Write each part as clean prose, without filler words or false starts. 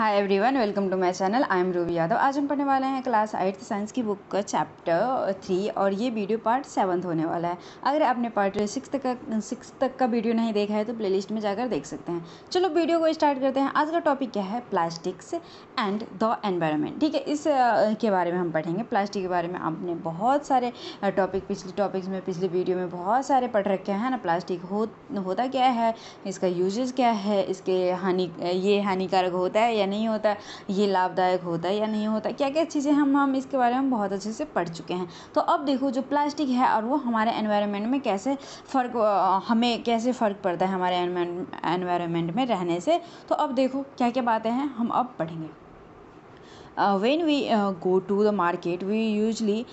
Hi everyone, welcome to my channel. I am Ruby Yadav. आज हम पढ़ने वाले हैं क्लास 8th साइंस की बुक का चैप्टर 3 और ये वीडियो पार्ट 7 होने वाला है। अगर आपने पार्ट 6 तक का वीडियो नहीं देखा है तो प्लेलिस्ट में जाकर देख सकते हैं। चलो वीडियो को स्टार्ट करते हैं। आज का टॉपिक क्या है? Plastics and the environment. ठीक है, इस के बारे में हम पढ़ेंगे। प्लास्टिक के बारे में आपने बहुत सारे पिछली वीडियो में बहुत सारे पढ़ रखे हैं ना। प्लास्टिक होता क्या है, इसका यूजेस क्या है, इसके ये हानिकारक होता है या नहीं होता, ये लाभदायक होता है या नहीं होता, क्या क्या चीज़ें हम इसके बारे में बहुत अच्छे से पढ़ चुके हैं। तो अब देखो, जो प्लास्टिक है और वो हमारे एनवायरनमेंट में कैसे हमें कैसे फ़र्क पड़ता है हमारे एनवायरनमेंट में रहने से। तो अब देखो क्या क्या बातें हैं हम अब पढ़ेंगे। When we go to the market, we usually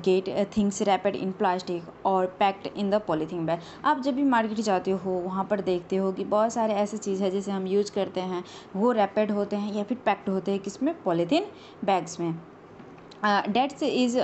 get things wrapped in plastic or packed in the polythene bag. आप जब भी मार्केट जाते हो वहाँ पर देखते हो कि बहुत सारे ऐसे चीज़ है जिसे हम यूज़ करते हैं, वो रैपेड होते हैं या फिर पैक्ड होते हैं किसमें? पॉलीथीन बैग्स में। That is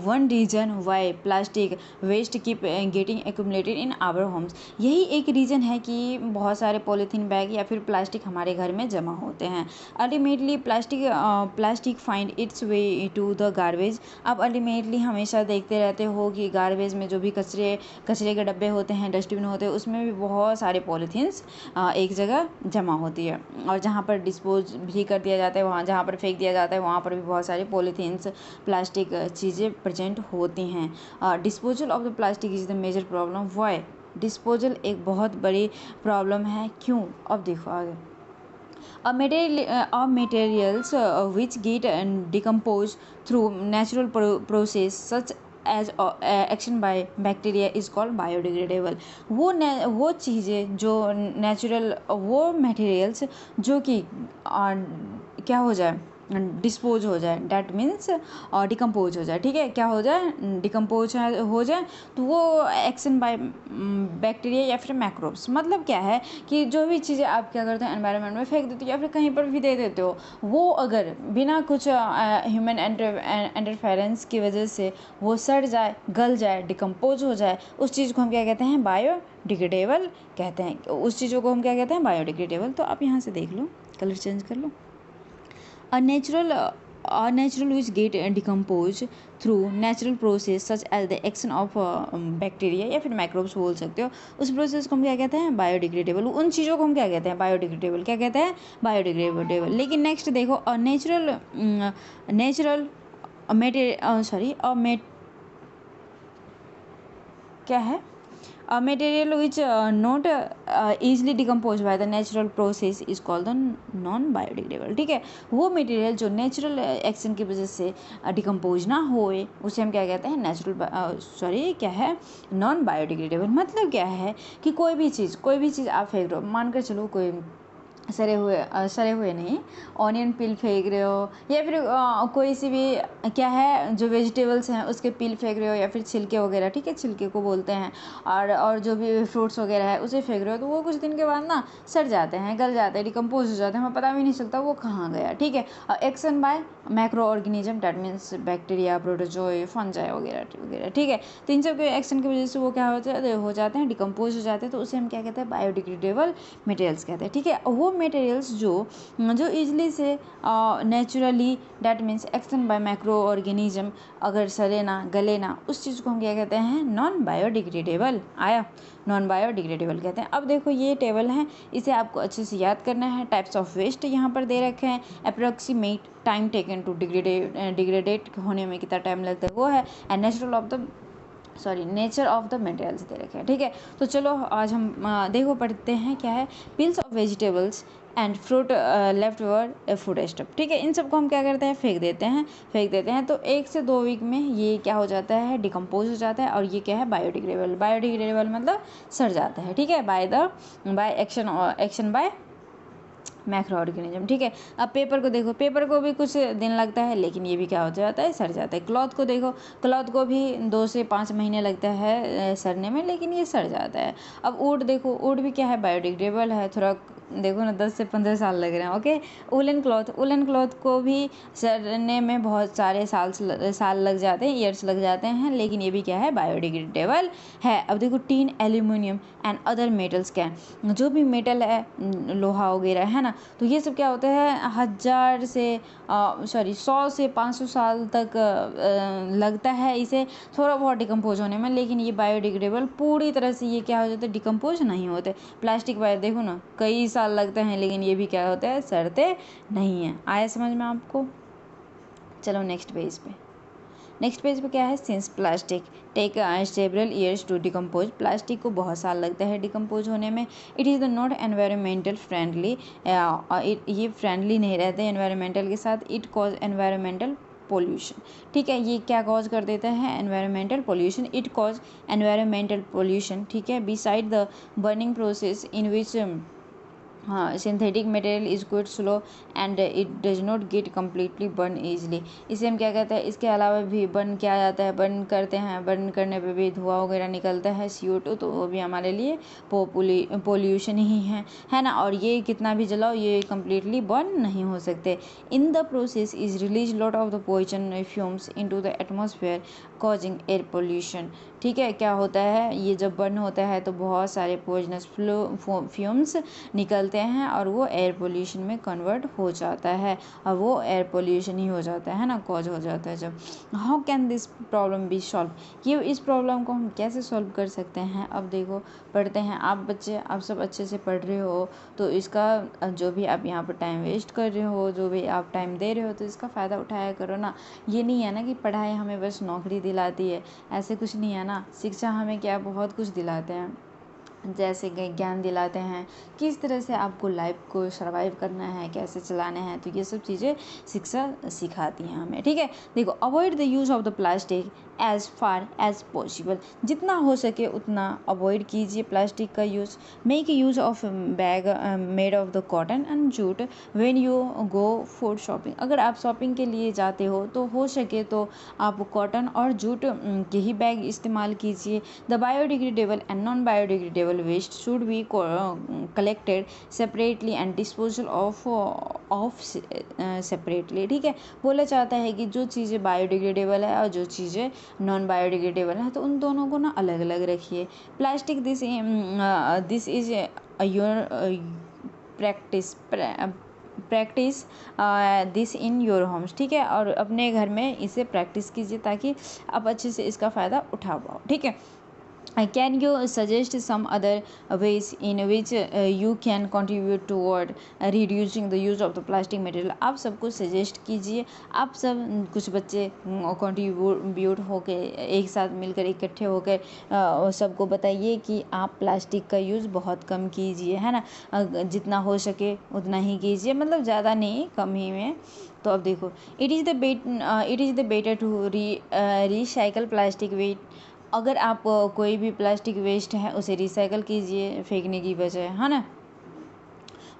one reason why plastic waste keep getting accumulated in our homes. यही एक रीज़न है कि बहुत सारे पॉलीथीन बैग या फिर प्लास्टिक हमारे घर में जमा होते हैं। Ultimately plastic find its way to the garbage. आप अल्टीमेटली हमेशा देखते रहते हो कि गार्बेज में जो भी कचरे के डब्बे होते हैं, डस्टबिन होते हैं, उसमें भी बहुत सारे पॉलीथीन्स एक जगह जमा होती है। और जहाँ पर डिस्पोज भी कर दिया जाता है, वहाँ जहाँ पर फेंक दिया जाता है, वहाँ पर भी बहुत सारे पॉलीथीन्स प्लास्टिक चीज़ें प्रेजेंट होती हैं। Disposal of the plastic is the major problem. Why? Disposal एक बहुत बड़ी प्रॉब्लम है। क्यों? अब देखो आगे। Materials which get decomposed through natural process such as action by bacteria is called biodegradable. वो चीज़ें जो नेचुरल, वो मटेरियल्स जो कि क्या हो जाए, डिस्पोज हो जाए, डैट मीन्स डिकम्पोज हो जाए। ठीक है, क्या हो जाए? डिकम्पोज हो जाए, तो वो एक्शन बाय बैक्टीरिया या फिर मैक्रोब्स। मतलब क्या है कि जो भी चीज़ें आप क्या करते हो, एनवायरनमेंट में फेंक देते हो या फिर कहीं पर भी दे देते हो, वो अगर बिना कुछ ह्यूमन इंटरफेरेंस की वजह से वो सड़ जाए, गल जाए, डिकम्पोज हो जाए, उस चीज़ को हम क्या कहते हैं? बायोडिग्रेडेबल कहते हैं। उस चीज़ों को हम क्या कहते हैं? बायोडिग्रेडेबल। तो आप यहाँ से देख लो, कलर चेंज कर लो। A natural which get decomposed through natural process such as the action of bacteria या फिर microbes बोल सकते हो। उस प्रोसेस को हम क्या कहते हैं? बायोडिग्रेडेबल। उन चीज़ों को हम क्या कहते हैं? बायोडिग्रेडेबल। क्या कहते हैं? बायोडिग्रेडेबल। लेकिन नेक्स्ट देखो, क्या है? A material which not easily decomposed by the natural process is called the non-biodegradable. ठीक है, वो मटेरियल जो नेचुरल एक्शन की वजह से डिकम्पोज ना होए, उसे हम क्या कहते हैं? क्या है? Non biodegradable. मतलब क्या है कि कोई भी चीज़ आप फेंक रहे हो, मानकर चलो कोई सड़े हुए नहीं, ऑनियन पील फेंक रहे हो या फिर कोई सी भी क्या है जो वेजिटेबल्स हैं उसके पील फेंक रहे हो या फिर छिलके वगैरह, ठीक है, छिलके को बोलते हैं, और जो भी फ्रूट्स वगैरह है उसे फेंक रहे हो, तो वो कुछ दिन के बाद ना सड़ जाते हैं, गल जाते हैं, डिकम्पोज हो जाते हैं, हमें पता भी नहीं चलता वो कहाँ गया। ठीक है, action by macro organism, that means bacteria, protozoa, fungi वगैरह वगैरह। ठीक है, तो इन सब के एक्शन की वजह से वो क्या हो जाते हैं? डिकम्पोज हो जाते हैं। तो उसे हम क्या कहते हैं? बायोडिग्रेडेबल मटेरियल्स कहते हैं। ठीक है, वो मटेरियल्स जो ईजिली से naturally, that means action by macro organism, अगर सड़े ना, गले ना, उस चीज़ को हम क्या कहते हैं? Non biodegradable. आया? नॉन बायोडिग्रेडेबल कहते हैं। अब देखो ये टेबल है, इसे आपको अच्छे से याद करना है। टाइप्स ऑफ वेस्ट यहाँ पर दे रखे हैं। Approximate time taken to degradate होने में कितना टाइम लगता है वो है। And nature of the materials दे रखे हैं। ठीक है, तो चलो आज हम देखो पढ़ते हैं क्या है। Peels of vegetables and fruit left over food stuff. ठीक है, इन सबको हम क्या करते हैं? फेंक देते हैं। तो 1 से 2 वीक में ये क्या हो जाता है? डिकम्पोज हो जाता है। और ये क्या है? बायोडिग्रेडेबल मतलब सड़ जाता है। ठीक है, by action by macro organism. ठीक है, अब पेपर को देखो, पेपर को भी कुछ दिन लगता है, लेकिन ये भी क्या हो जाता है? सड़ जाता है। क्लॉथ को देखो, क्लॉथ को भी 2 से 5 महीने लगता है सड़ने में, लेकिन ये सड़ जाता है। अब वुड देखो, वुड भी क्या है? बायोडिग्रेडेबल है। थोड़ा देखो ना, 10 से 15 साल लग रहे हैं। ओके, वुलन क्लॉथ को भी सड़ने में बहुत सारे साल लग जाते हैं, ईयर्स लग जाते हैं, लेकिन ये भी क्या है? बायोडिग्रेडेबल है। अब देखो, tin, aluminium and other metals क्या है? जो भी मेटल है, लोहा वगैरह है ना, तो ये सब क्या होता है 100 से 500 साल तक लगता है इसे थोड़ा बहुत डिकम्पोज होने में, लेकिन ये बायोडिग्रेडेबल पूरी तरह से ये क्या हो जाता है डिकम्पोज नहीं होते। प्लास्टिक वायर देखो ना कई साल लगते हैं, लेकिन ये भी क्या होता है सड़ते नहीं हैं। आया समझ में आपको? चलो नेक्स्ट पेज पे क्या है, since plastic take several years to decompose, plastic को बहुत साल लगता है डिकम्पोज होने में। It is the not environmental friendly, ये फ्रेंडली नहीं रहते एनवायरमेंटल के साथ। इट कॉज एनवायरमेंटल पोल्यूशन, ठीक है, ये क्या कॉज कर देता है environmental pollution. It cause environmental pollution, ठीक है। Beside the burning process in which synthetic material is quit slow and it does not get completely burn easily. इसे हम क्या कहते हैं, इसके अलावा भी बर्न किया जाता है, बर्न करते हैं, बर्न करने पे भी धुआं वगैरह निकलता है CO2, तो वो भी हमारे लिए पोल्यूशन ही है ना। और ये कितना भी जलाओ ये कम्प्लीटली बर्न नहीं हो सकते। In the process is release lot of the poison fumes into the atmosphere causing air pollution, ठीक है। क्या होता है ये जब बर्न होता है तो बहुत सारे पॉइजनस फ्यूम्स निकलते हैं और वो एयर पोल्यूशन में कन्वर्ट हो जाता है, और वो एयर पोल्यूशन ही हो जाता है ना, कॉज हो जाता है जब। How can this problem be solve, ये इस प्रॉब्लम को हम कैसे सॉल्व कर सकते हैं। अब देखो पढ़ते हैं, आप बच्चे आप सब अच्छे से पढ़ रहे हो तो इसका जो भी आप यहाँ पर टाइम वेस्ट कर रहे हो, जो भी आप टाइम दे रहे हो, तो इसका फ़ायदा उठाया करो ना। ये नहीं है ना कि पढ़ाई हमें बस नौकरी दिलाती है, ऐसे कुछ नहीं है ना। शिक्षा हमें क्या बहुत कुछ दिलाते हैं, जैसे ज्ञान दिलाते हैं किस तरह से आपको लाइफ को सर्वाइव करना है, कैसे चलाना है, तो ये सब चीज़ें शिक्षा सिखाती हैं हमें, ठीक है। देखो avoid the use of the plastic as far as possible, जितना हो सके उतना अवॉइड कीजिए प्लास्टिक का use. Make use of bag made of the cotton and jute when you go food shopping, अगर आप शॉपिंग के लिए जाते हो तो हो सके तो आप कॉटन और जूट के ही बैग इस्तेमाल कीजिए। The biodegradable and non biodegradable waste should be collected separately and disposal of separately, ठीक है। बोला चाहता है कि जो चीज़ें बायोडिग्रेडेबल है और जो चीज़ें नॉन बायोडिग्रेडेबल है तो उन दोनों को ना अलग अलग रखिए। Plastic this is your practice this in your homes, ठीक है। और अपने घर में इसे प्रैक्टिस कीजिए ताकि आप अच्छे से इसका फ़ायदा उठा पाओ, ठीक है। Can you suggest some other ways in which you can contribute toward reducing the use of the plastic material? आप सबको सजेस्ट कीजिए, आप सब कुछ बच्चे कंट्रीब्यूट होके एक साथ मिलकर इकट्ठे होकर सबको बताइए कि आप प्लास्टिक का यूज़ बहुत कम कीजिए, है ना। जितना हो सके उतना ही कीजिए, मतलब ज़्यादा नहीं कम ही में। तो अब देखो it is the better to recycle plastic waste, अगर आप कोई भी प्लास्टिक वेस्ट है उसे रिसाइकल कीजिए फेंकने की बजाय, है ना।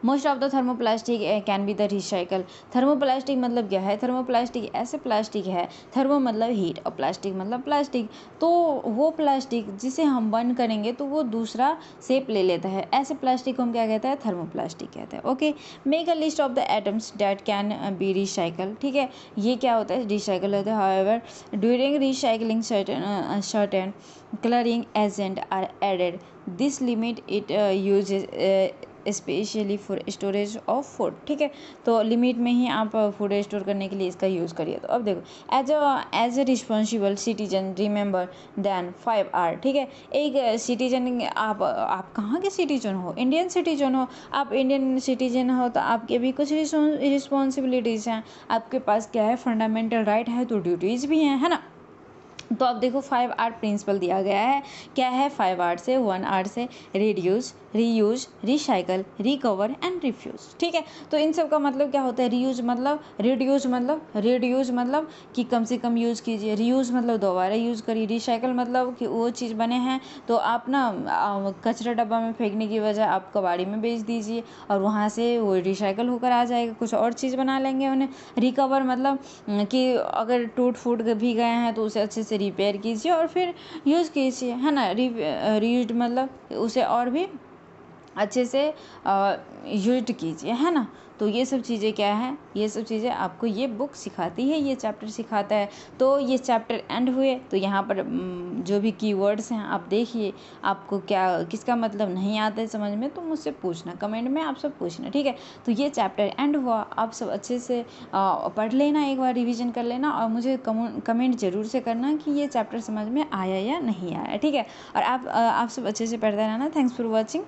Most of the thermoplastic can be the recycle, thermoplastic मतलब क्या है, थर्मोप्लास्टिक ऐसे प्लास्टिक है, थर्मो मतलब हीट और प्लास्टिक मतलब प्लास्टिक, तो वो प्लास्टिक जिसे हम बर्न करेंगे तो वो दूसरा शेप ले लेता है, ऐसे प्लास्टिक को हम क्या कहते हैं थर्मोप्लास्टिक कहते हैं। Okay, make a list of the atoms that can be recycle, ठीक है। ये क्या होता है रिसाइकल होता है। However during recycling certain colouring agent are added, this limit its uses specially for storage of food, ठीक है। तो लिमिट में ही आप फूड स्टोर करने के लिए इसका यूज़ करिए। तो अब देखो as a responsible citizen remember then 5R, ठीक है। एक सिटीजन आप कहाँ के सिटीजन हो, इंडियन सिटीजन हो। आप इंडियन सिटीजन हो तो आपके भी कुछ रिस्पॉन्सिबिलिटीज़ हैं, आपके पास क्या है फंडामेंटल राइट है तो ड्यूटीज़ भी हैं, है ना। तो अब देखो 5R प्रिंसिपल दिया गया है, क्या है 5R से 1R से reduce, reuse, recycle, recover and refuse, ठीक है। तो इन सब का मतलब क्या होता है, रीयूज मतलब रिड्यूस मतलब कि कम से कम यूज़ कीजिए, रीयूज मतलब दोबारा यूज़ करिए, रिसाइकल मतलब कि वो चीज़ बने हैं तो आप ना कचरा डब्बा में फेंकने की बजाय आप कबाड़ी में बेच दीजिए और वहाँ से वो रिसाइकल होकर आ जाएगा, कुछ और चीज़ बना लेंगे उन्हें। रिकवर मतलब कि अगर टूट फूट भी गए हैं तो उसे अच्छे से रिपेयर कीजिए और फिर यूज़ कीजिए, है ना। रीयूज्ड मतलब उसे और भी अच्छे से यूज कीजिए, है ना। तो ये सब चीज़ें क्या है, ये सब चीज़ें आपको ये बुक सिखाती है, ये चैप्टर सिखाता है। तो ये चैप्टर एंड हुए, तो यहाँ पर जो भी कीवर्ड्स हैं आप देखिए, आपको क्या किसका मतलब नहीं आता है समझ में तो मुझसे पूछना, कमेंट में आप सब पूछना, ठीक है। तो ये चैप्टर एंड हुआ, आप सब अच्छे से पढ़ लेना, एक बार रिवीजन कर लेना और मुझे कमेंट ज़रूर से करना कि ये चैप्टर समझ में आया या नहीं आया, ठीक है। और आप सब अच्छे से पढ़ते रहना। Thanks for watching.